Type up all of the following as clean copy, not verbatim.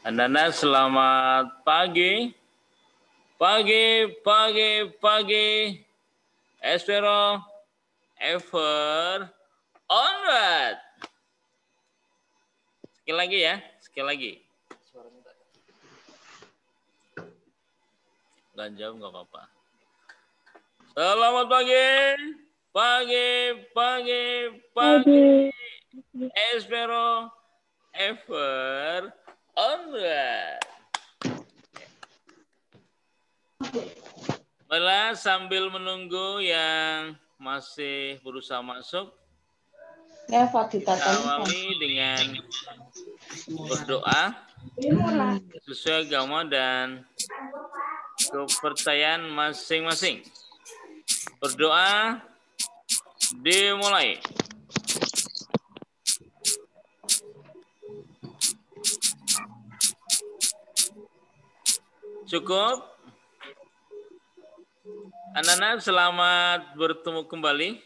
Anak-anak selamat pagi. Pagi. Espero ever onward. Sekali lagi ya, sekali lagi. Nggak jawab nggak apa-apa. Selamat pagi. Espero ever onward. Malah sambil menunggu yang masih berusaha masuk, kita awali dengan berdoa sesuai agama dan kepercayaan masing-masing. Berdoa dimulai. Cukup? Anak-anak selamat bertemu kembali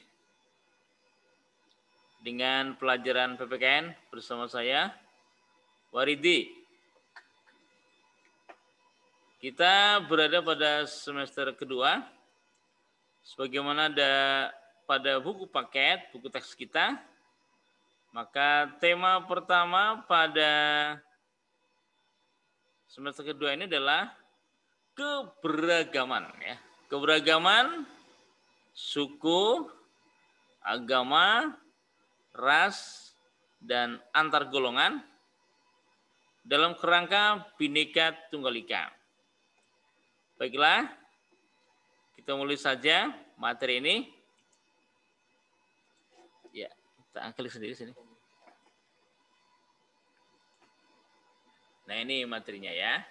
dengan pelajaran PPKN bersama saya, Waridi. Kita berada pada semester kedua. Sebagaimana ada pada buku paket, buku teks kita, maka tema pertama pada semester kedua ini adalah keberagaman. Ya. Keberagaman suku, agama, ras, dan antar golongan dalam kerangka Bhinneka Tunggal Ika. Baiklah, kita mulai saja materi ini. Ya, kita klik sendiri sini. Nah, ini materinya ya.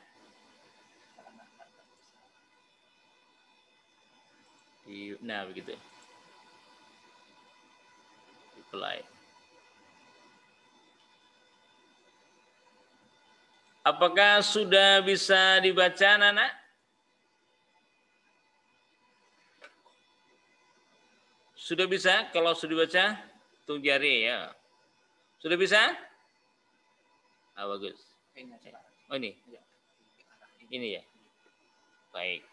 Nah, begitu. Apply. Apakah sudah bisa dibaca, anak-anak? Sudah bisa? Kalau sudah dibaca, tung jari ya. Sudah bisa? Ah, bagus. Oh, ini? Ini ya? Baik.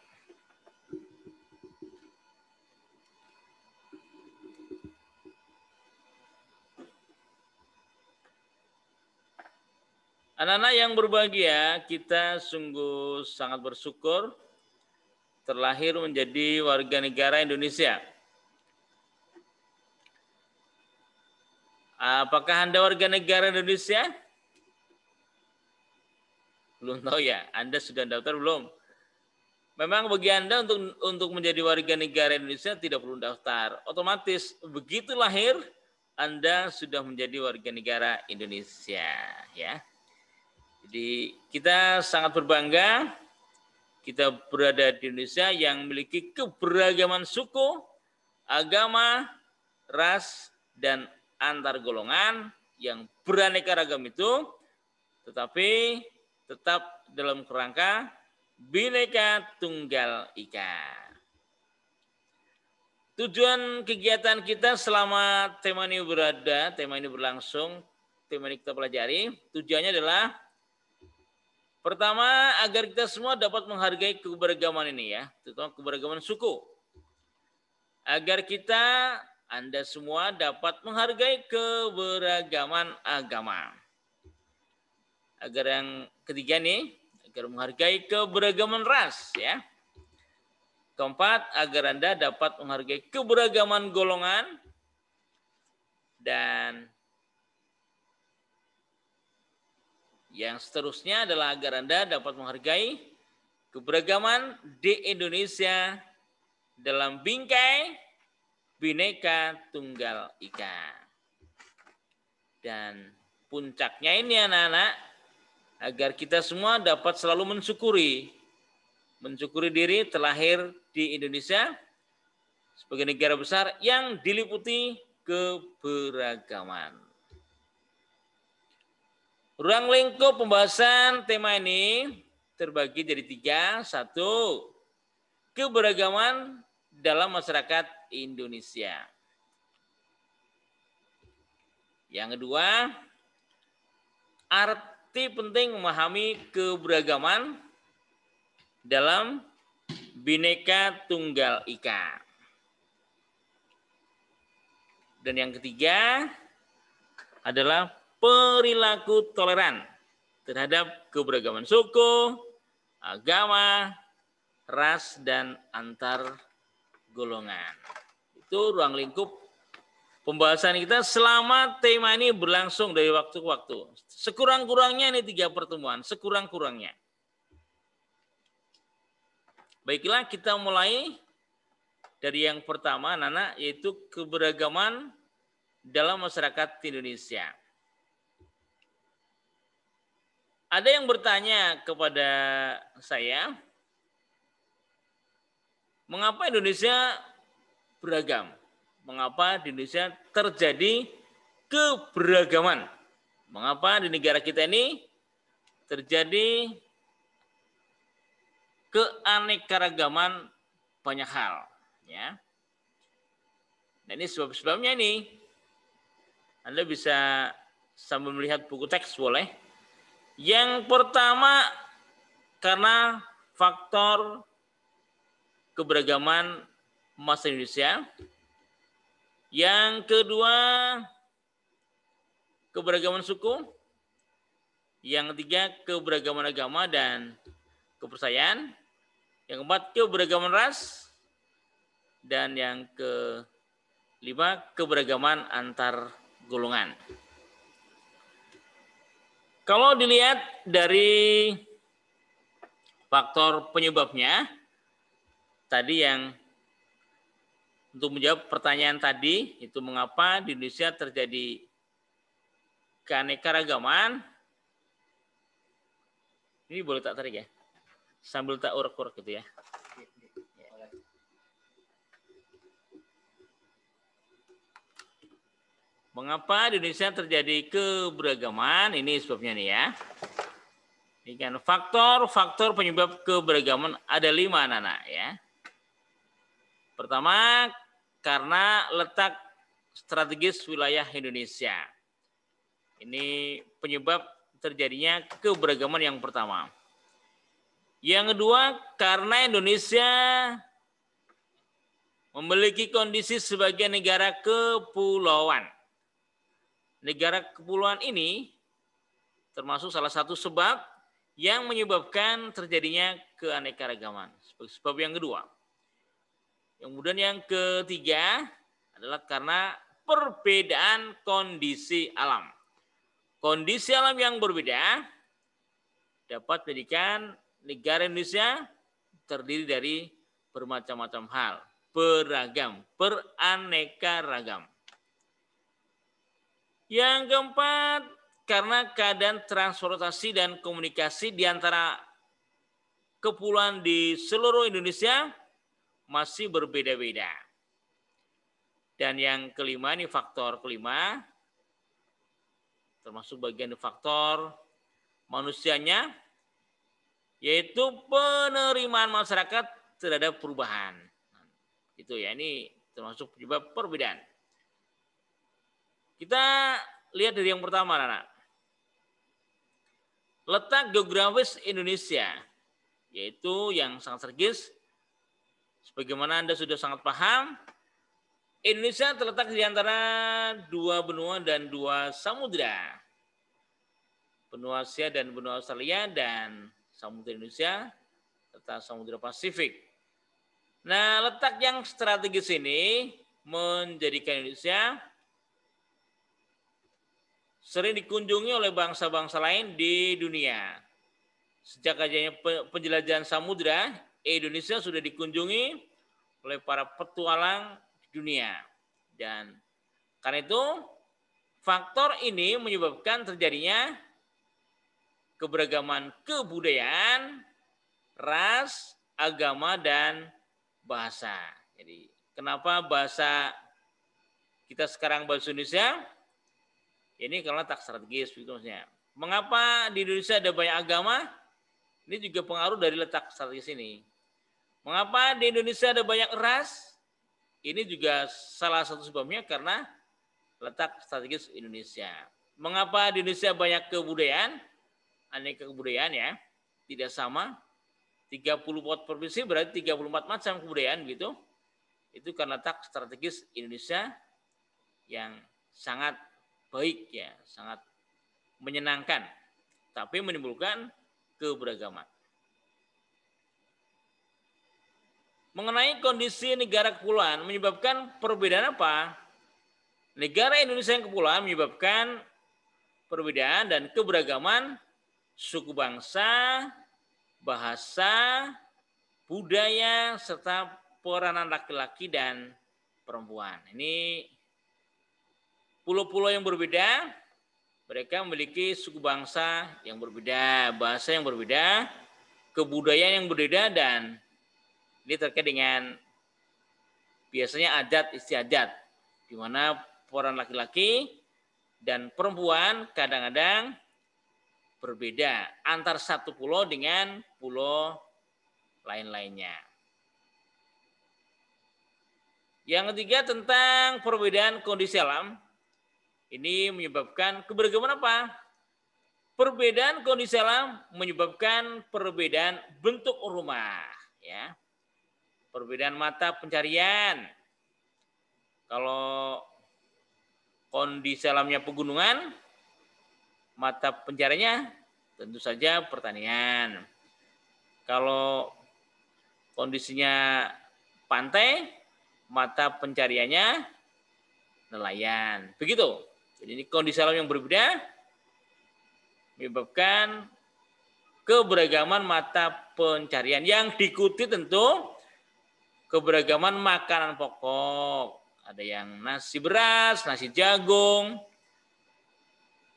Anak-anak yang berbahagia, kita sungguh sangat bersyukur terlahir menjadi warga negara Indonesia. Apakah Anda warga negara Indonesia? Belum tahu ya. Anda sudah daftar belum? Memang bagi Anda untuk menjadi warga negara Indonesia tidak perlu daftar. Otomatis begitu lahir Anda sudah menjadi warga negara Indonesia, ya. Jadi kita sangat berbangga kita berada di Indonesia yang memiliki keberagaman suku, agama, ras, dan antar golongan yang beraneka ragam itu, tetapi tetap dalam kerangka Bhinneka Tunggal Ika. Tujuan kegiatan kita selama tema ini berlangsung, tema ini kita pelajari, tujuannya adalah pertama, agar kita semua dapat menghargai keberagaman ini ya, terutama keberagaman suku. Agar kita, Anda semua dapat menghargai keberagaman agama. Agar yang ketiga nih, agar menghargai keberagaman ras ya. Keempat, agar Anda dapat menghargai keberagaman golongan. Dan yang seterusnya adalah agar Anda dapat menghargai keberagaman di Indonesia dalam bingkai Bhinneka Tunggal Ika. Dan puncaknya ini anak-anak, agar kita semua dapat selalu mensyukuri diri terlahir di Indonesia sebagai negara besar yang diliputi keberagaman. Ruang lingkup pembahasan tema ini terbagi jadi 3. 1, keberagaman dalam masyarakat Indonesia. Yang kedua, arti penting memahami keberagaman dalam Bhinneka Tunggal Ika. Dan yang ketiga adalah perilaku toleran terhadap keberagaman suku, agama, ras, dan antar golongan. Itu ruang lingkup pembahasan kita selama tema ini berlangsung dari waktu ke waktu. Sekurang-kurangnya ini 3 pertemuan, sekurang-kurangnya. Baiklah, kita mulai dari yang pertama, Nana, yaitu keberagaman dalam masyarakat Indonesia. Ada yang bertanya kepada saya, mengapa Indonesia beragam? Mengapa di Indonesia terjadi keberagaman? Mengapa di negara kita ini terjadi keanekaragaman banyak hal? Ya. Dan ini sebab-sebabnya ini. Anda bisa sambil melihat buku teks boleh. Yang pertama karena faktor keberagaman masyarakat Indonesia. Yang kedua keberagaman suku. Yang ketiga keberagaman agama dan kepercayaan. Yang keempat keberagaman ras. Dan yang kelima, keberagaman antar golongan. Kalau dilihat dari faktor penyebabnya, tadi yang untuk menjawab pertanyaan tadi, itu mengapa di Indonesia terjadi keanekaragaman. Ini boleh tak tarik ya? Sambil tak urek-urek gitu ya. Mengapa di Indonesia terjadi keberagaman? Ini sebabnya nih ya. Ini kan faktor penyebab keberagaman ada 5, anak-anak ya. Pertama, karena letak strategis wilayah Indonesia. Ini penyebab terjadinya keberagaman yang pertama. Yang kedua, karena Indonesia memiliki kondisi sebagai negara kepulauan. Negara kepulauan ini termasuk salah satu sebab yang menyebabkan terjadinya keanekaragaman. Sebab yang kedua. Kemudian yang ketiga adalah karena perbedaan kondisi alam. Kondisi alam yang berbeda dapat menjadikan negara Indonesia terdiri dari bermacam-macam hal, beragam, beraneka ragam. Yang keempat, karena keadaan transportasi dan komunikasi di antara kepulauan di seluruh Indonesia masih berbeda-beda. Dan yang kelima, ini faktor kelima, termasuk bagian faktor manusianya, yaitu penerimaan masyarakat terhadap perubahan. Itu ya, ini termasuk penyebab perbedaan. Kita lihat dari yang pertama, anak. Letak geografis Indonesia, yaitu yang sangat strategis. Sebagaimana Anda sudah sangat paham, Indonesia terletak di antara 2 benua dan 2 samudra. Benua Asia dan benua Australia dan Samudra Indonesia serta Samudra Pasifik. Nah, letak yang strategis ini menjadikan Indonesia sering dikunjungi oleh bangsa-bangsa lain di dunia. Sejak adanya penjelajahan samudra, Indonesia sudah dikunjungi oleh para petualang di dunia. Dan karena itu, faktor ini menyebabkan terjadinya keberagaman kebudayaan, ras, agama, dan bahasa. Jadi, kenapa bahasa kita sekarang bahasa Indonesia? Ini karena tak strategis, maksudnya. Mengapa di Indonesia ada banyak agama? Ini juga pengaruh dari letak strategis ini. Mengapa di Indonesia ada banyak ras? Ini juga salah satu sebabnya karena letak strategis Indonesia. Mengapa di Indonesia banyak kebudayaan? aneka kebudayaan ya, tidak sama. 34 provinsi berarti 34 macam kebudayaan gitu. Itu karena letak strategis Indonesia yang sangat baik ya, sangat menyenangkan, tapi menimbulkan keberagaman. Mengenai kondisi negara kepulauan menyebabkan perbedaan apa? Negara Indonesia yang kepulauan menyebabkan perbedaan dan keberagaman suku bangsa, bahasa, budaya, serta peranan laki-laki dan perempuan. Ini pulau-pulau yang berbeda, mereka memiliki suku bangsa yang berbeda, bahasa yang berbeda, kebudayaan yang berbeda, dan ini terkait dengan biasanya adat istiadat, di mana peran laki-laki dan perempuan kadang-kadang berbeda antar satu pulau dengan pulau lain-lainnya. Yang ketiga tentang perbedaan kondisi alam. Ini menyebabkan keberagaman apa? Perbedaan kondisi alam menyebabkan perbedaan bentuk rumah, ya. Perbedaan mata pencarian. Kalau kondisi alamnya pegunungan, mata pencariannya tentu saja pertanian. Kalau kondisinya pantai, mata pencariannya nelayan. Begitu. Jadi ini kondisi alam yang berbeda menyebabkan keberagaman mata pencarian yang diikuti tentu keberagaman makanan pokok. Ada yang nasi beras, nasi jagung.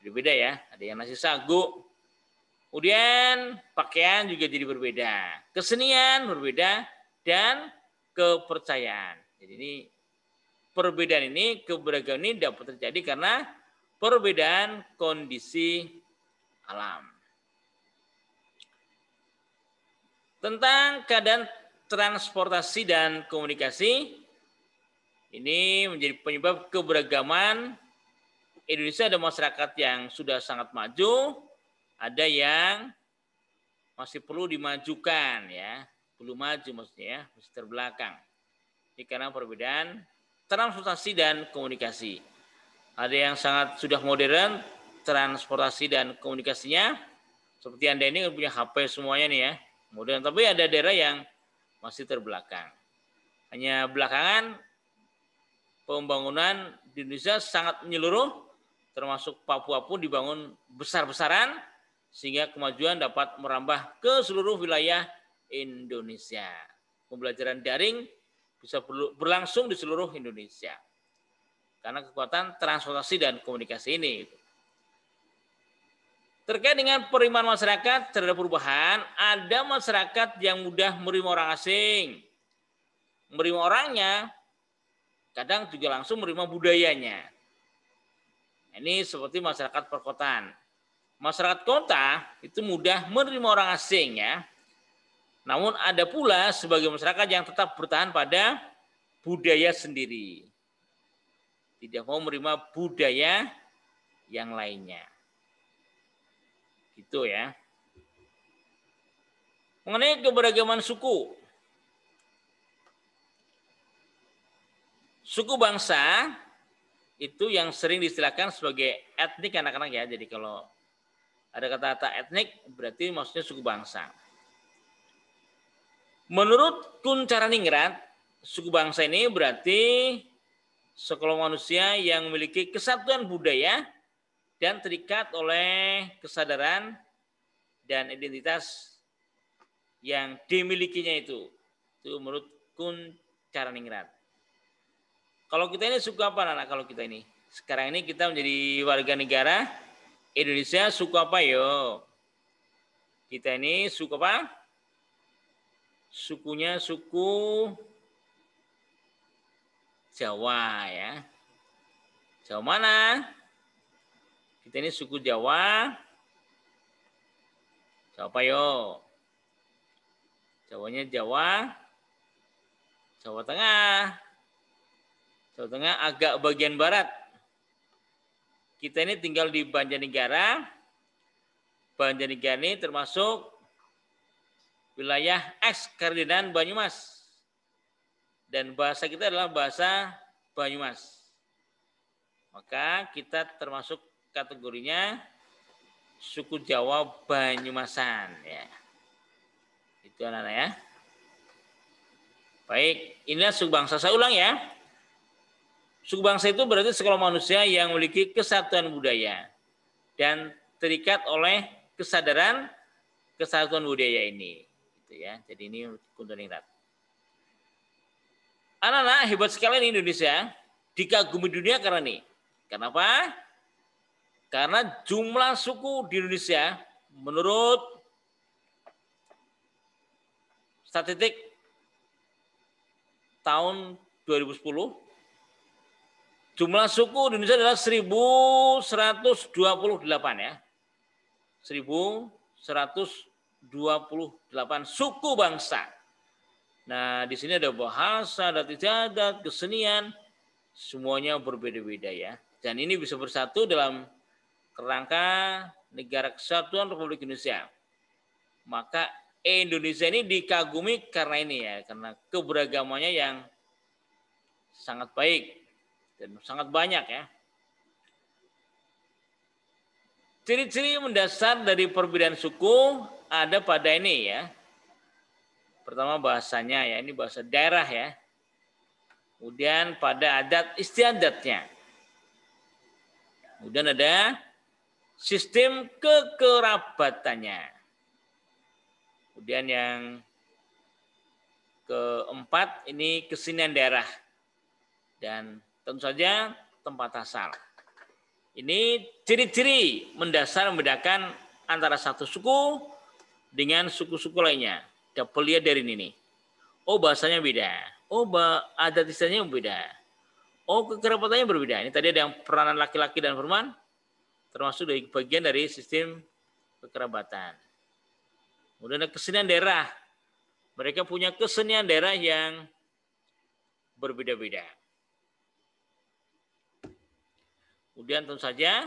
Berbeda ya. Ada yang nasi sagu. Kemudian pakaian juga jadi berbeda. Kesenian berbeda dan kepercayaan. Jadi ini perbedaan ini, keberagaman ini dapat terjadi karena perbedaan kondisi alam. Tentang keadaan transportasi dan komunikasi, ini menjadi penyebab keberagaman Indonesia. Ada masyarakat yang sudah sangat maju, ada yang masih perlu dimajukan ya, belum maju maksudnya ya, masih terbelakang. Ini karena perbedaan transportasi dan komunikasi. Ada yang sangat sudah modern transportasi dan komunikasinya, seperti Anda ini punya HP semuanya nih ya, modern. Tapi ada daerah yang masih terbelakang. Hanya belakangan pembangunan di Indonesia sangat menyeluruh, termasuk Papua pun dibangun besar-besaran, sehingga kemajuan dapat merambah ke seluruh wilayah Indonesia. Pembelajaran daring bisa berlangsung di seluruh Indonesia karena kekuatan transportasi dan komunikasi ini. Terkait dengan penerimaan masyarakat terhadap perubahan, ada masyarakat yang mudah menerima orang asing. Menerima orangnya, kadang juga langsung menerima budayanya. Ini seperti masyarakat perkotaan. Masyarakat kota itu mudah menerima orang asing ya. Namun ada pula sebagian masyarakat yang tetap bertahan pada budaya sendiri. Tidak mau menerima budaya yang lainnya. Gitu ya. Mengenai keberagaman suku. Suku bangsa itu yang sering diistilahkan sebagai etnik anak-anak ya. Jadi kalau ada kata-kata etnik berarti maksudnya suku bangsa. Menurut Kuncaraningrat, suku bangsa ini berarti sekelompok manusia yang memiliki kesatuan budaya dan terikat oleh kesadaran dan identitas yang dimilikinya itu. Itu menurut Kuncaraningrat. Kalau kita ini suku apa anak? Kalau kita ini sekarang ini kita menjadi warga negara Indonesia, suku apa yo? Kita ini suku apa? Sukunya suku Jawa ya. Jawa mana? Kita ini suku Jawa. Jawa apa yo? Jawanya Jawa. Jawa Tengah. Jawa Tengah agak bagian barat. Kita ini tinggal di Banjarnegara. Banjarnegara ini termasuk wilayah eks Kardinal Banyumas. Dan bahasa kita adalah bahasa Banyumas. Maka kita termasuk kategorinya suku Jawa Banyumasan ya. Itu anak-anak ya. Baik, inilah suku bangsa. Saya ulang ya. Suku bangsa itu berarti sekelompok manusia yang memiliki kesatuan budaya dan terikat oleh kesadaran kesatuan budaya ini. Gitu ya. Jadi ini Kuntoningrat. Anak-anak hebat sekali di Indonesia, dikagumi dunia karena ini. Kenapa? Karena jumlah suku di Indonesia menurut statistik tahun 2010, jumlah suku di Indonesia adalah 1128 ya. 1128 suku bangsa. Nah, di sini ada bahasa, adat istiadat, kesenian, semuanya berbeda-beda ya. Dan ini bisa bersatu dalam kerangka Negara Kesatuan Republik Indonesia. Maka Indonesia ini dikagumi karena ini ya, karena keberagamannya yang sangat baik dan sangat banyak ya. Ciri-ciri mendasar dari perbedaan suku ada pada ini ya. Pertama bahasanya ya, ini bahasa daerah ya. Kemudian pada adat istiadatnya. Kemudian ada sistem kekerabatannya. Kemudian yang keempat ini kesenian daerah. Dan tentu saja tempat asal. Ini ciri-ciri mendasar membedakan antara satu suku dengan suku-suku lainnya. Dapat lihat dari ini nih. Oh bahasanya beda. Oh adat istiadatnya beda. Oh kekerabatannya berbeda. Ini tadi ada yang peranan laki-laki dan perempuan. Termasuk dari bagian dari sistem kekerabatan. Kemudian ada kesenian daerah. Mereka punya kesenian daerah yang berbeda-beda. Kemudian tentu saja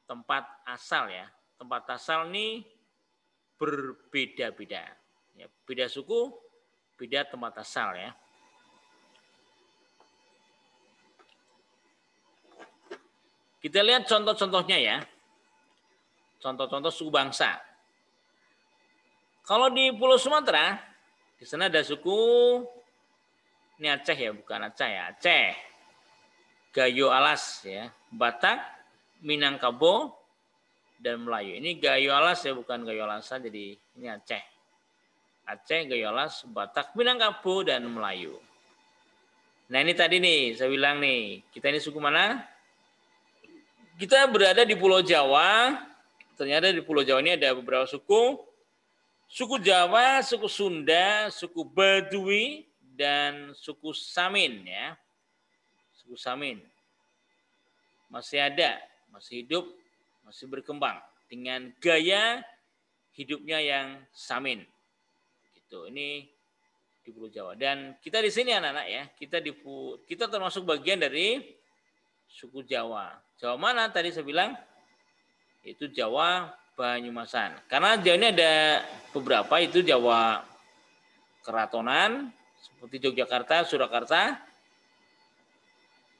tempat asal ya. Tempat asal ini berbeda-beda. Ya, beda suku, beda tempat asal ya. Kita lihat contoh-contohnya ya. Contoh-contoh suku bangsa. Kalau di Pulau Sumatera, di sana ada suku, ini Aceh ya, bukan Aceh ya, Aceh, Gayo Alas ya, Batak, Minangkabau, dan Melayu. Ini Gayo Alas ya, bukan Gayo Alasan, jadi ini Aceh. Aceh, Gayo Alas, Batak, Minangkabau, dan Melayu. Nah ini tadi nih, saya bilang nih, kita ini suku mana? Kita berada di Pulau Jawa, ternyata di Pulau Jawa ini ada beberapa suku. Suku Jawa, suku Sunda, suku Baduy, dan suku Samin ya. Suku Samin. Masih ada, masih hidup, masih berkembang dengan gaya hidupnya yang Samin. Gitu. Ini di Pulau Jawa. Dan kita di sini anak-anak ya, kita termasuk bagian dari suku Jawa. Jawa mana tadi saya bilang? Itu Jawa Banyumasan. Karena Jawa ini ada beberapa, itu Jawa Keratonan seperti Yogyakarta, Surakarta,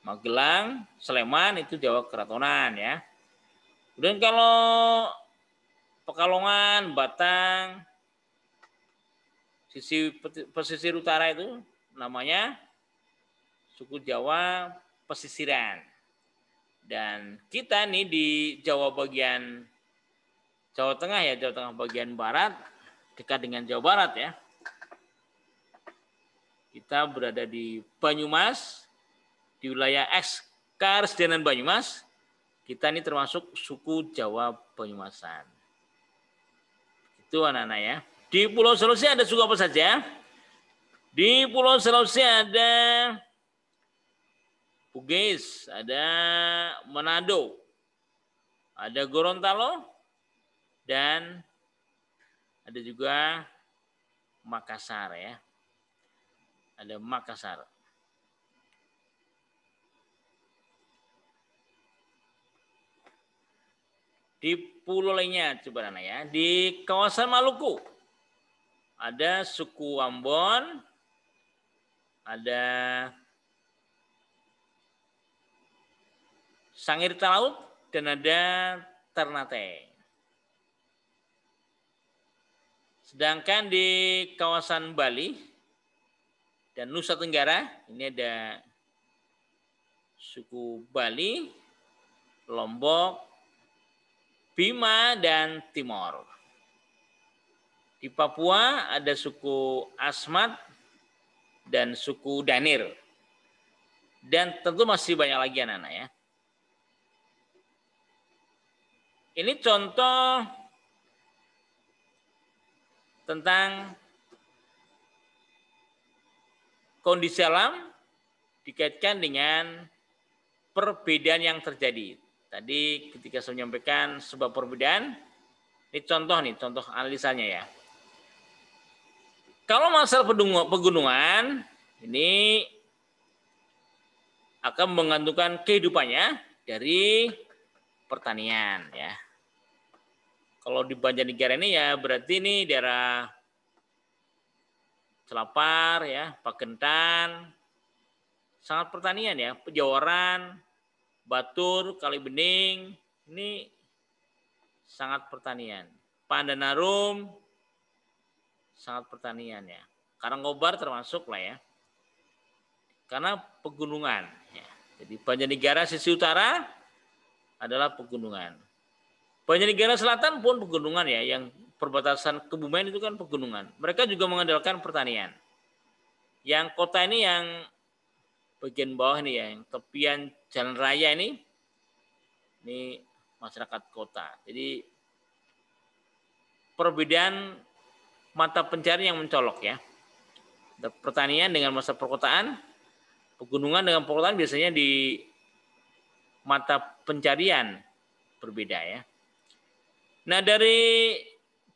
Magelang, Sleman itu Jawa Keratonan ya. Kemudian kalau Pekalongan, Batang, sisi pesisir utara itu namanya suku Jawa Pesisiran. Dan kita nih di Jawa bagian Jawa Tengah ya, Jawa Tengah bagian barat, dekat dengan Jawa Barat ya. Kita berada di Banyumas, di wilayah eks Karesidenan Banyumas. Kita ini termasuk suku Jawa Banyumasan. Itu anak-anak ya. Di Pulau Sulawesi ada suku apa saja? Di Pulau Sulawesi ada Bugis, ada Manado, ada Gorontalo, dan ada juga Makassar ya. Ada Makassar. Di pulau lainnya, coba Nana ya. Di kawasan Maluku, ada suku Ambon, ada Sangir Talaut, dan ada Ternate. Sedangkan di kawasan Bali dan Nusa Tenggara, ini ada suku Bali, Lombok, Bima, dan Timor. Di Papua ada suku Asmat dan suku Danir. Dan tentu masih banyak lagi anak-anak ya. Ini contoh tentang kondisi alam dikaitkan dengan perbedaan yang terjadi. Tadi ketika saya menyampaikan sebab perbedaan, ini contoh analisanya ya. Kalau masalah pegunungan, ini akan menggantungkan kehidupannya dari pertanian ya. Kalau di Banjarnegara ini ya berarti ini daerah Celapar ya, Pagentan, sangat pertanian ya, Pejawaran, Batur, Kalibening, ini sangat pertanian. Pandanarum, sangat pertanian ya. Karangkobar termasuk lah ya. Karena pegunungan. Ya. Jadi Banjarnegara sisi utara adalah pegunungan. Banjarnegara selatan pun pegunungan ya, yang perbatasan Kebumen itu kan pegunungan. Mereka juga mengandalkan pertanian. Yang kota ini yang bagian bawah nih ya, yang tepian jalan raya ini masyarakat kota. Jadi perbedaan mata pencarian yang mencolok ya. Pertanian dengan masa perkotaan, pegunungan dengan perkotaan biasanya di mata pencarian berbeda ya. Nah, dari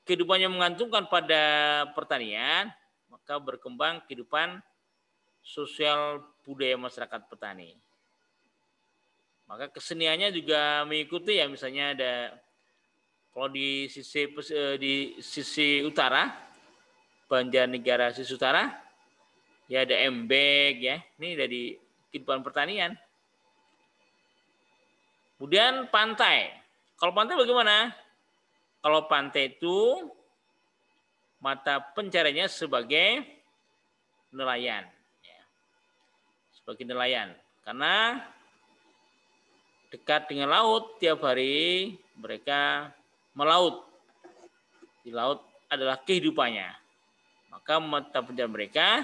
kehidupan yang mengantungkan pada pertanian, maka berkembang kehidupan sosial budaya masyarakat petani. Maka keseniannya juga mengikuti ya, misalnya ada kalau di sisi utara, Banjarnegara sisi utara, ya ada embek ya, ini dari kehidupan pertanian. Kemudian pantai. Kalau pantai bagaimana? Kalau pantai itu mata pencariannya sebagai nelayan. Ya. Sebagai nelayan. Karena dekat dengan laut, tiap hari mereka melaut. Di laut adalah kehidupannya. Maka mata pencarian mereka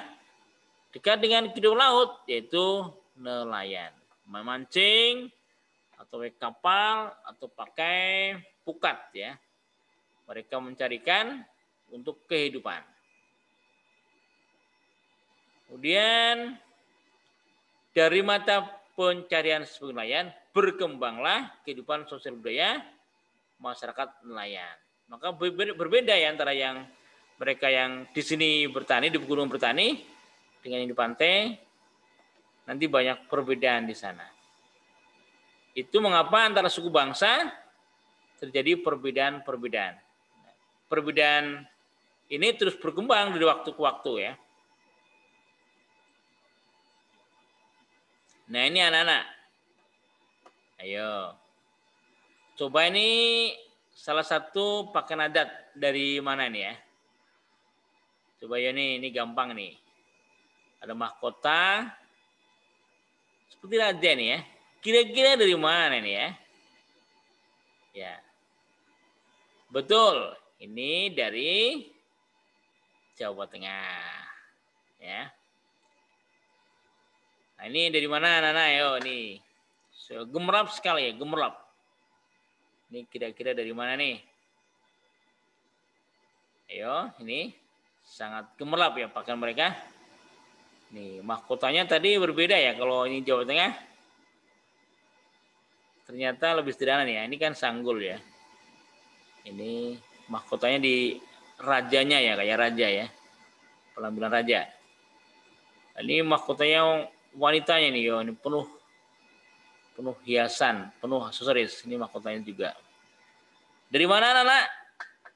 dekat dengan kehidupan laut, yaitu nelayan. Memancing, atau kapal, atau pakai pukat ya. Mereka mencarikan untuk kehidupan. Kemudian dari mata pencarian sebagai nelayan berkembanglah kehidupan sosial budaya masyarakat nelayan. Maka berbeda ya antara yang mereka yang di sini bertani, di pegunungan bertani, dengan yang di pantai, nanti banyak perbedaan di sana. Itu mengapa antara suku bangsa terjadi perbedaan-perbedaan. Perbedaan ini terus berkembang dari waktu ke waktu ya. Nah ini anak-anak. Ayo. Coba ini salah satu pakaian adat dari mana nih ya. Coba ya nih, ini gampang nih. Ada mahkota. Seperti raja nih ya. Kira-kira dari mana nih ya? Ya. Betul. Ini dari Jawa Tengah. Ya. Nah, ini dari mana anak-anak? Ayo nih. So, gemerlap sekali ya, gemerlap. Ini kira-kira dari mana nih? Ayo, ini sangat gemerlap ya pakaian mereka. Nih, mahkotanya tadi berbeda ya. Kalau ini Jawa Tengah, ternyata lebih sederhana nih ya. Ini kan sanggul ya. Ini mahkotanya di rajanya ya, kayak raja ya. Penampilan raja. Ini mahkotanya wanitanya nih, yo. Ini penuh hiasan, penuh aksesoris. Ini mahkotanya juga. Dari mana anak-anak?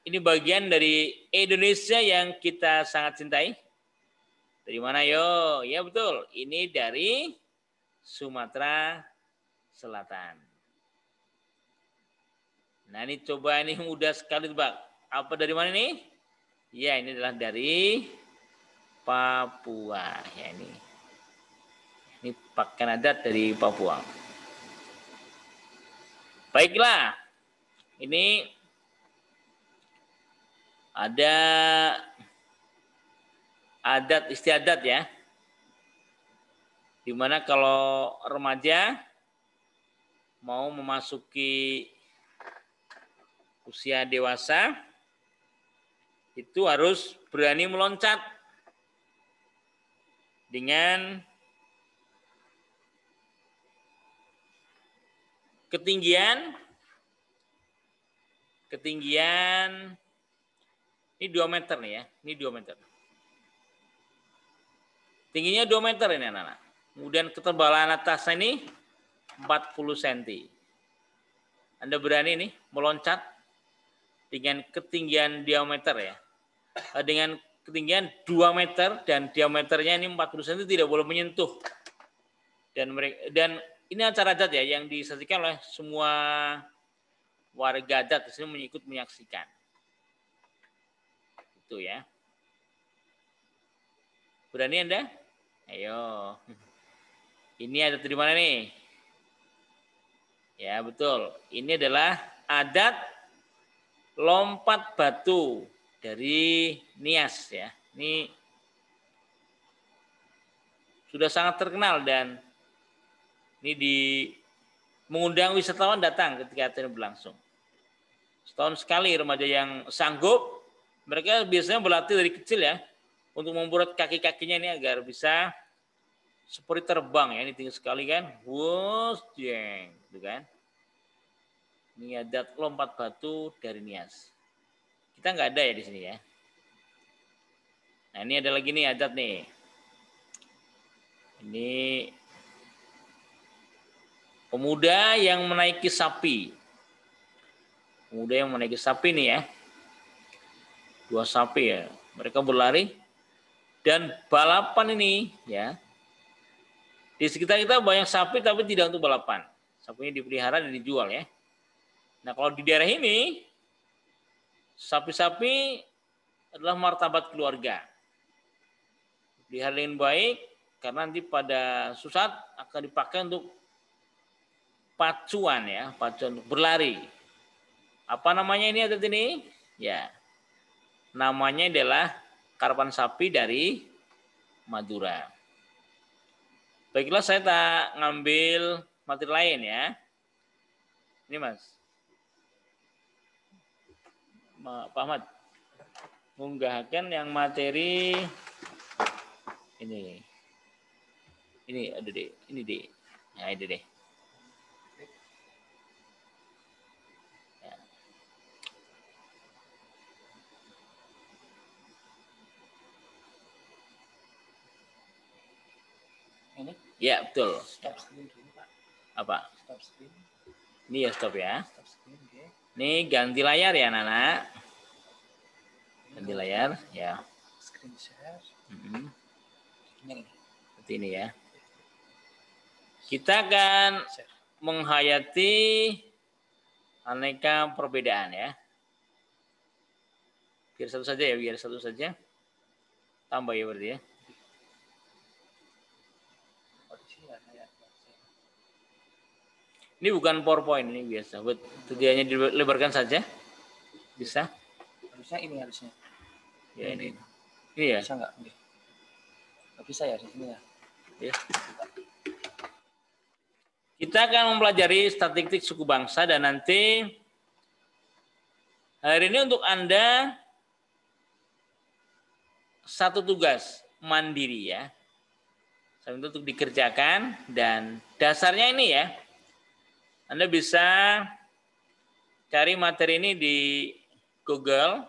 Ini bagian dari Indonesia yang kita sangat cintai. Dari mana yo? Ya betul, ini dari Sumatera Selatan. Nah ini coba ini mudah sekali Pak. Apa dari mana nih? Ya ini adalah dari Papua. Ya ini pakaian adat dari Papua. Baiklah, ini ada adat istiadat ya. Dimana kalau remaja mau memasuki usia dewasa itu harus berani meloncat dengan ketinggian ini 2 meter nih ya. Ini 2 meter. Tingginya 2 meter ini anak-anak. Kemudian ketebalan atasnya ini 40 cm. Anda berani nih meloncat dengan ketinggian diameter ya. Dengan ketinggian 2 meter dan diameternya ini 40 cm tidak boleh menyentuh. Dan ini acara adat ya yang disaksikan oleh semua warga adat di sini ikut menyaksikan. Itu ya. Berani Anda? Ayo. Ini adat dari mana nih? Ya, betul. Ini adalah adat lompat batu dari Nias ya. Ini sudah sangat terkenal dan ini mengundang wisatawan datang ketika acara berlangsung. Setahun sekali remaja yang sanggup, mereka biasanya berlatih dari kecil ya, untuk membuat kaki-kakinya ini agar bisa seperti terbang ya, ini tinggi sekali kan, wus jeng, gitu kan. Ini adat lompat batu dari Nias. Kita nggak ada ya di sini ya. Nah ini ada lagi nih adat nih. Ini pemuda yang menaiki sapi. Pemuda yang menaiki sapi nih ya. 2 sapi ya. Mereka berlari dan balapan ini ya. Di sekitar kita banyak sapi tapi tidak untuk balapan. Sapinya dipelihara dan dijual ya. Nah kalau di daerah ini sapi-sapi adalah martabat keluarga. Dipelihara dengan baik karena nanti pada suatu saat akan dipakai untuk pacuan ya, pacuan untuk berlari. Apa namanya ini adat ini? Ya, namanya adalah karapan sapi dari Madura. Baiklah saya tak ngambil materi lain ya. Ini Mas. Pak Ahmad. Mengunggahkan yang materi ini. Ini ada deh, ini deh. Nah, ini deh. Ya. Ini? Ya, betul. Stop screen dulu, Pak. Apa? Stop screen. Ini ya stop ya. Stop screen, okay. Ini ganti layar ya, Nana. Ganti layar, ya. Screen share. Seperti ini ya. Kita akan menghayati aneka perbedaan ya. Biar satu saja ya, biar satu saja. Tambah ya berarti ya. Ini bukan PowerPoint, ini biasa. Buat tujuannya dilebarkan saja. Bisa? Harusnya ini harusnya. Ya ini. Ini ya. Bisa nggak? Nggak bisa ya di sini ya. Ya. Kita akan mempelajari statistik suku bangsa dan nanti hari ini untuk Anda satu tugas mandiri ya. Untuk dikerjakan dan dasarnya ini ya. Anda bisa cari materi ini di Google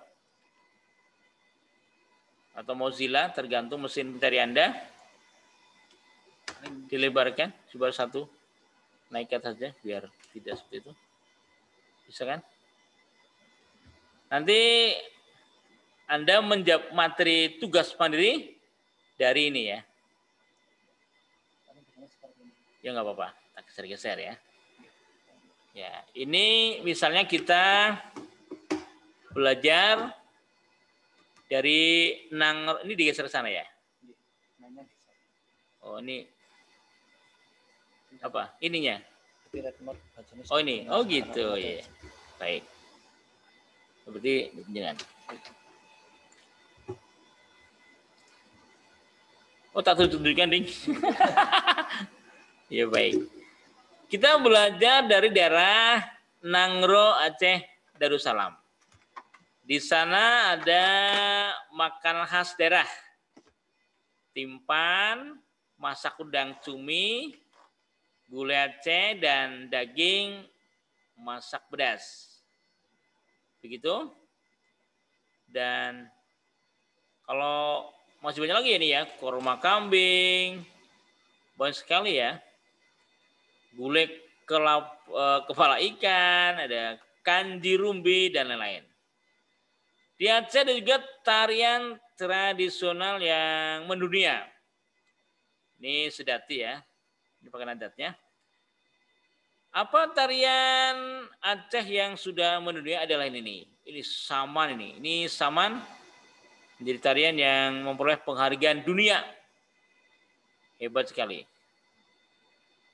atau Mozilla, tergantung mesin pencari Anda. Dilebarkan, coba satu, naikkan saja biar tidak seperti itu. Bisa kan? Nanti Anda menjawab materi tugas mandiri dari ini ya. Ya nggak apa-apa, kita geser-geser ya. Ya, ini misalnya kita belajar dari ini digeser sana ya. Oh ini apa? Ininya? Oh ini, oh gitu ya. Baik. Seperti jangan. Oh tak tunjukkan ding. Ya baik. Kita belajar dari daerah Nangro, Aceh, Darussalam. Di sana ada makanan khas daerah. Timpan, masak udang cumi, gulai Aceh, dan daging masak pedas. Begitu. Dan kalau masih banyak lagi ini ya, korma kambing, banyak sekali ya. Gulai kepala ikan, ada kanji rumbi, dan lain-lain. Di Aceh ada juga tarian tradisional yang mendunia. Ini sedati ya, ini pakaian adatnya. Apa tarian Aceh yang sudah mendunia adalah ini. Ini saman ini. Ini saman menjadi tarian yang memperoleh penghargaan dunia. Hebat sekali.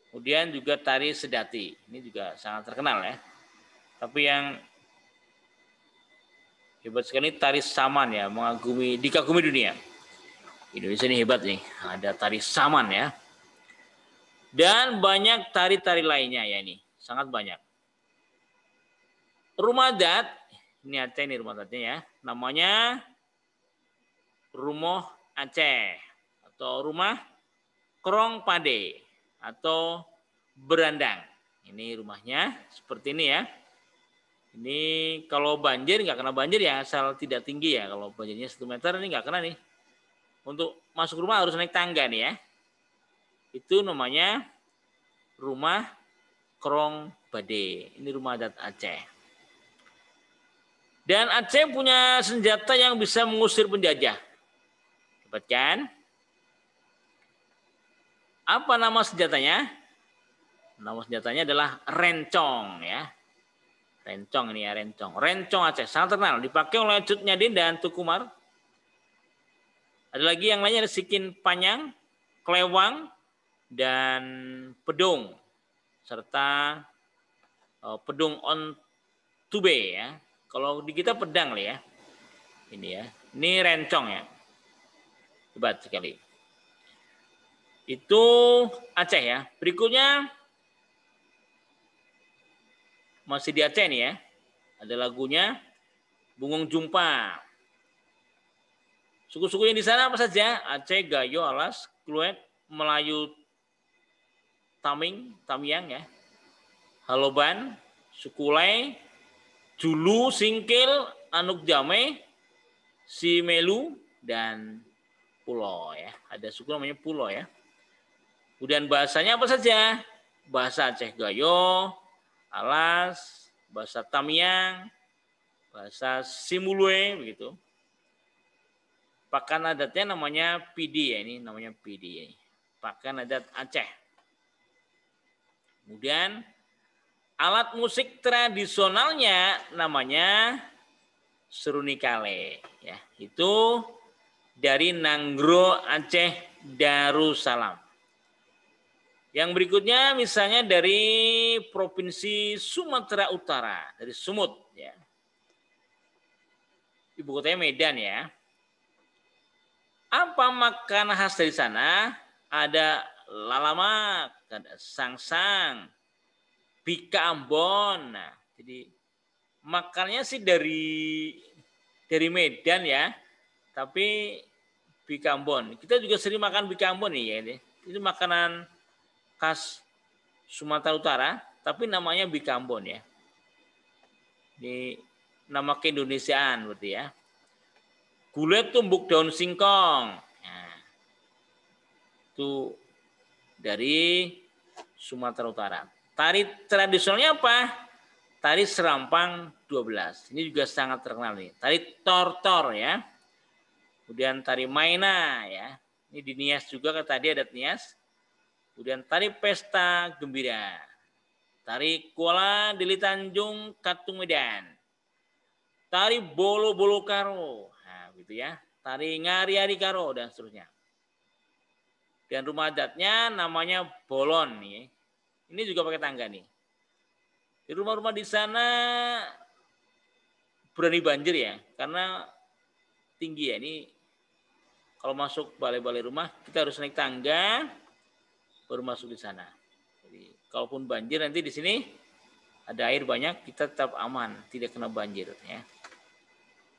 Kemudian juga tari sedati. Ini juga sangat terkenal ya. Tapi yang hebat sekali tari saman ya, dikagumi dunia. Indonesia ini hebat nih. Ada tari saman ya. Dan banyak tari-tari lainnya ya ini. Sangat banyak. Rumah adat, ini Aceh ini rumah adatnya ya. Namanya Rumoh Aceh atau rumah Krong Pade atau berandang. Ini rumahnya seperti ini ya. Ini kalau banjir nggak kena banjir ya, asal tidak tinggi ya. Kalau banjirnya 1 meter ini nggak kena nih. Untuk masuk rumah harus naik tangga nih ya. Itu namanya rumah Krong Pade. Ini rumah adat Aceh. Dan Aceh punya senjata yang bisa mengusir penjajah. Hebat kan? Apa nama senjatanya? Nama senjatanya adalah rencong ya. Rencong ini ya, rencong. Rencong Aceh sangat terkenal, dipakai oleh Cut Nyadin dan Tukumar. Ada lagi yang lainnya, ada sikin panyang, klewang, dan pedung serta pedung on tube ya. Kalau di kita pedang lah ya. Ini ya. Ini rencong ya. Hebat sekali. Itu Aceh ya. Berikutnya masih di Aceh nih ya. Ada lagunya Bungung Jumpa. Suku-suku yang di sana apa saja? Aceh, Gayo, Alas, Kluet, Melayu, Tamiang ya. Haloban, Sukulai, Julu, Singkil, Anuk Jame, Simelu, dan Pulo ya. Ada suku namanya Pulo ya. Kemudian bahasanya apa saja? Bahasa Aceh Gayo, Alas, bahasa Tamiang, bahasa Simulue begitu. Pakan adatnya namanya Pidi ya, ini namanya Pidi ya. Pakan adat Aceh. Kemudian alat musik tradisionalnya namanya serunikale ya. Itu dari Nangro Aceh Darussalam. Yang berikutnya misalnya dari Provinsi Sumatera Utara, dari Sumut ya. Ibu kotanya Medan ya. Apa makanan khas dari sana? Ada lalamak, ada sangsang, bika Ambon. Nah, jadi makannya sih dari Medan ya. Tapi bika Ambon. Kita juga sering makan bika Ambon nih ya. Itu makanan khas Sumatera Utara, tapi namanya bika Ambon ya. Ini nama keindonesiaan berarti ya. Gulai tumbuk daun singkong. Nah, itu dari Sumatera Utara. Tari tradisionalnya apa? tari serampang 12. Ini juga sangat terkenal nih. Tari tortor ya. Kemudian tari maina ya. Ini di Nias juga kan tadi ada Nias. Kemudian tari pesta gembira. Tari Kuala Deli Tanjung Katung Medan. Tari bolo-bolo karo. Nah, gitu ya. Tari ngari-ari karo dan seterusnya. Dan rumah adatnya namanya bolon nih. Ini juga pakai tangga nih. Di rumah-rumah di sana berani banjir ya, karena tinggi ya. Ini kalau masuk balai-balai rumah kita harus naik tangga baru masuk di sana. Jadi kalaupun banjir nanti di sini ada air banyak, kita tetap aman, tidak kena banjir ya.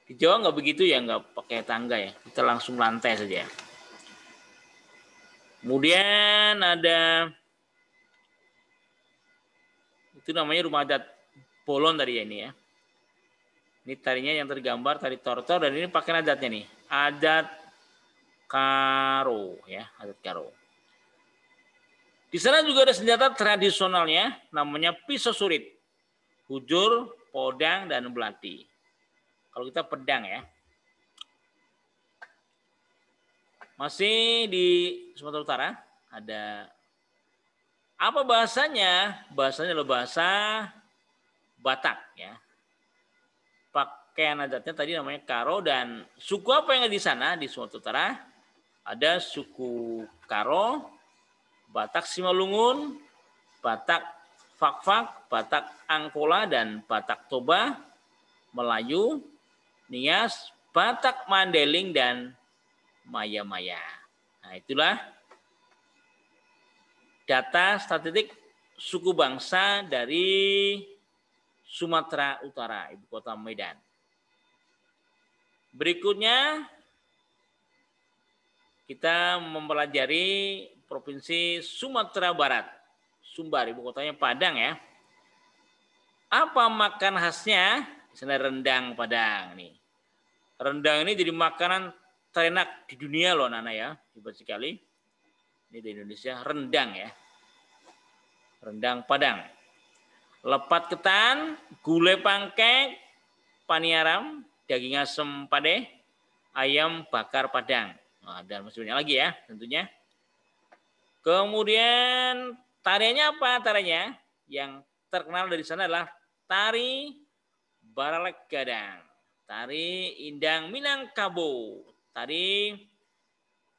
Di Jawa nggak begitu ya, nggak pakai tangga ya, kita langsung lantai saja. Kemudian ada itu namanya rumah adat bolon tadi ya ini ya. Ini tarinya yang tergambar tari tortor dan ini pakaian adatnya nih, adat karo ya, adat karo. Di sana juga ada senjata tradisionalnya, namanya pisau surit, hujur, podang, dan belati. Kalau kita pedang ya. Masih di Sumatera Utara ada apa bahasanya? Bahasanya adalah bahasa Batak ya. Pakaian adatnya tadi namanya karo dan suku apa yang ada di sana di Sumatera Utara? Ada suku Karo, Batak Simalungun, Batak Fakfak, Batak Angkola, dan Batak Toba, Melayu, Nias, Batak Mandeling, dan Maya-Maya. Nah, itulah data statistik suku bangsa dari Sumatera Utara, ibu kota Medan. Berikutnya kita mempelajari Provinsi Sumatera Barat. Sumbar, ibu kotanya Padang ya. Apa makan khasnya? Misalnya rendang Padang nih. Rendang ini jadi makanan terenak di dunia loh Nana ya. Hebat sekali. Ini di Indonesia rendang ya. Rendang Padang. Lepat ketan, gulai pangkek, paniaram, daging asem pade, ayam bakar Padang. Nah, dan masih banyak lagi ya tentunya. Kemudian tariannya apa tariannya? Yang terkenal dari sana adalah tari Baralek Gadang, tari Indang Minangkabau, tari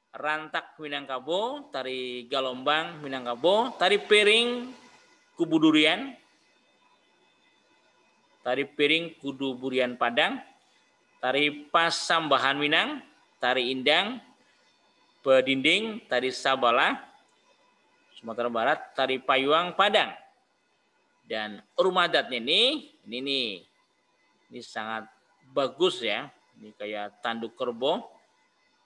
Rantak Minangkabau, tari Galombang Minangkabau, tari Piring Kubudurian, tari Piring Kuduburian Padang, tari Pasambahan Minang, tari Indang Bedinding, tari Sabala Sumatera Barat, tari Payuang Padang. Dan rumah adatnya ini sangat bagus ya. Ini kayak tanduk kerbau.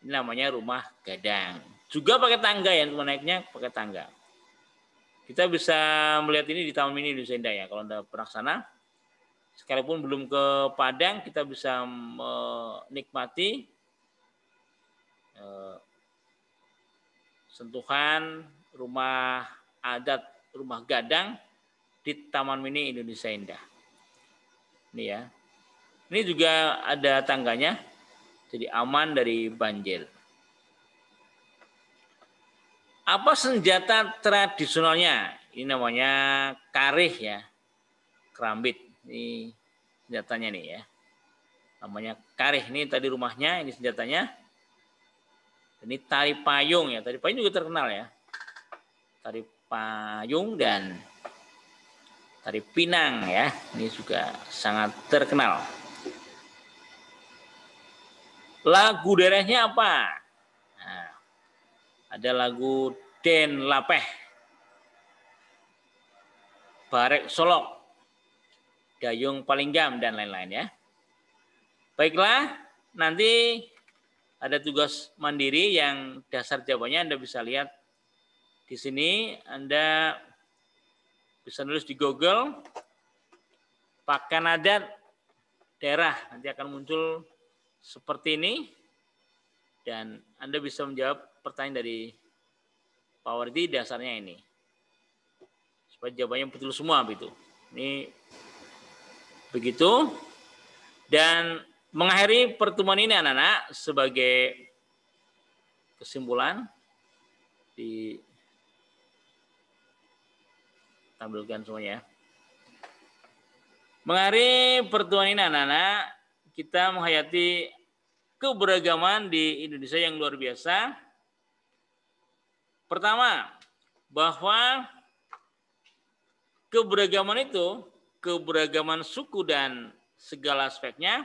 Ini namanya rumah gadang. Juga pakai tangga ya, untuk naiknya pakai tangga. Kita bisa melihat ini di Taman Mini Indonesia Indah ya. Kalau Anda pernah sana, sekalipun belum ke Padang, kita bisa menikmati sentuhan rumah adat, rumah gadang di Taman Mini Indonesia Indah. Ini ya. Ini juga ada tangganya, jadi aman dari banjir. Apa senjata tradisionalnya? Ini namanya karih ya, kerambit. Ini senjatanya nih ya. Namanya karih. Ini tadi rumahnya, ini senjatanya. Ini tari payung ya. Tari payung juga terkenal ya. Tari payung dan tari pinang ya. Ini juga sangat terkenal. Lagu daerahnya apa? Nah, ada lagu Den Lapeh, Barek Solok, Dayung Palinggam, dan lain-lain ya. Baiklah, nanti ada tugas mandiri yang dasar jawabannya Anda bisa lihat di sini. Anda bisa nulis di Google, pakaian adat daerah, nanti akan muncul seperti ini. Dan Anda bisa menjawab pertanyaan dari Pak Wardi dasarnya ini. Supaya jawabannya betul semua begitu. Ini Begitu. Dan mengakhiri pertemuan ini anak-anak sebagai kesimpulan ditampilkan semuanya. Mengakhiri pertemuan ini anak-anak, kita menghayati keberagaman di Indonesia yang luar biasa. Pertama, bahwa keberagaman itu, keberagaman suku dan segala aspeknya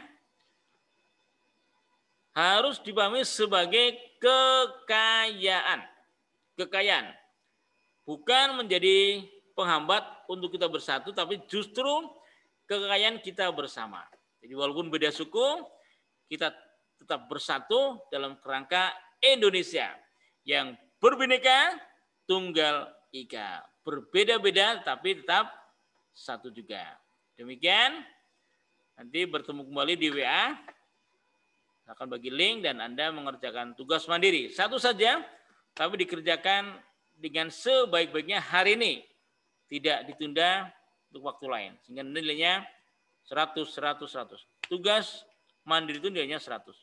harus dipahami sebagai kekayaan. Kekayaan. Bukan menjadi penghambat untuk kita bersatu, tapi justru kekayaan kita bersama. Jadi walaupun beda suku, kita tetap bersatu dalam kerangka Indonesia yang berbineka tunggal ika. Berbeda-beda tapi tetap satu juga. Demikian, nanti bertemu kembali di WA. Akan bagi link dan Anda mengerjakan tugas mandiri. Satu saja, tapi dikerjakan dengan sebaik-baiknya hari ini. Tidak ditunda untuk waktu lain. Sehingga nilainya 100, 100, 100. Tugas mandiri itu nilainya 100.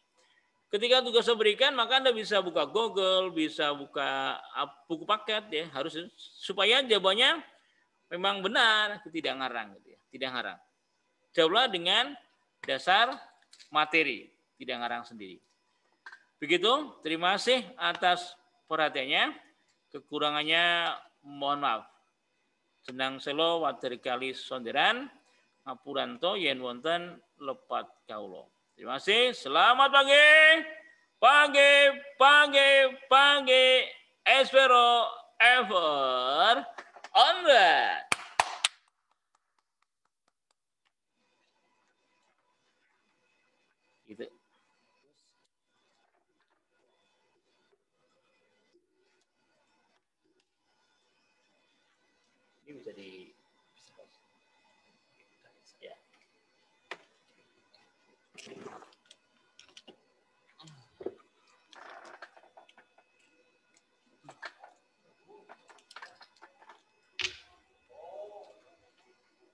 Ketika tugas diberikan, maka Anda bisa buka Google, bisa buka buku paket ya, harus supaya jawabannya memang benar, tidak ngarang gitu ya, tidak ngarang. Jawablah dengan dasar materi, tidak ngarang sendiri. Begitu, terima kasih atas perhatiannya. Kekurangannya mohon maaf. Senang selo wateri kali sonderan, ngapuranto yen wonten lepat kaulo. Terima kasih. Selamat pagi. Pagi. Espero ever onward. Gitu. Ini bisa di